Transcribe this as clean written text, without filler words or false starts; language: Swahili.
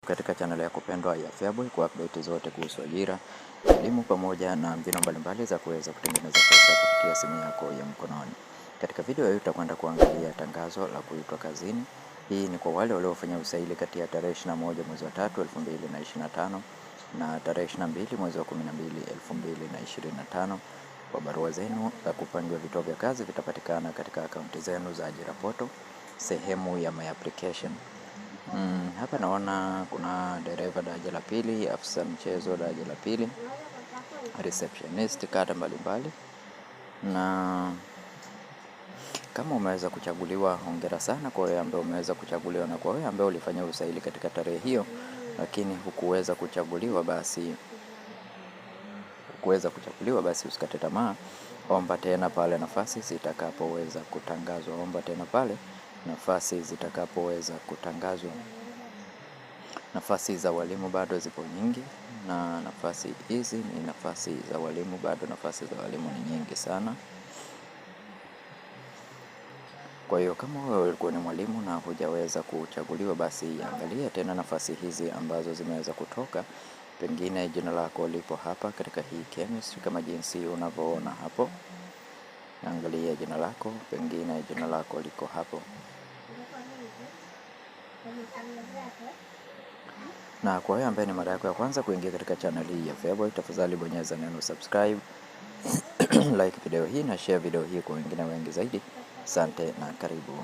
katika channel ya kupendwa ya Feaboy kwa update zote kuhusu ajira, elimu pamoja na mbinu mbalimbali za kuweza kutengeneza pesa kupitia simu yako ya mkononi. Katika video hii tutakwenda kuangalia tangazo la kuitwa kazini. Hii ni kwa wale waliofanya usaili kati ya tarehe 21 mwezi wa 3 2025 na tarehe 22 mwezi wa 12 2025. Kwa barua zenu za kupangiwa vituo vya kazi vitapatikana katika akaunti zenu za ajira poto, sehemu ya my application. Hapa naona kuna dereva daraja la pili, afisa mchezo daraja la pili, receptionist, kada mbalimbali. Na kama umeweza kuchaguliwa, hongera sana kwa wewe ambaye umeweza kuchaguliwa, na kwa wewe ambaye ulifanya usaili katika tarehe hiyo lakini hukuweza kuchaguliwa, basi usikate tamaa. Omba tena pale nafasi zitakapoweza kutangazwa. Omba tena pale nafasi zitakapoweza kutangazwa. Nafasi za walimu bado zipo nyingi, na nafasi hizi ni nafasi za walimu bado, nafasi za walimu ni nyingi sana. Kwa hiyo kama wewe ulikuwa ni mwalimu na hujaweza kuchaguliwa, basi angalia tena nafasi hizi ambazo zimeweza kutoka. Pengine jina lako lipo hapa katika hii chemistry kama jinsi unavyoona hapo. Angalia jina lako, pengine jina lako liko hapo. Na kwa wewe ambaye ni mara yako ya kwanza kuingia katika channel hii ya Feaboy, tafadhali bonyeza neno subscribe, like video hii na share video hii kwa wengine wengi zaidi. Asante na karibu.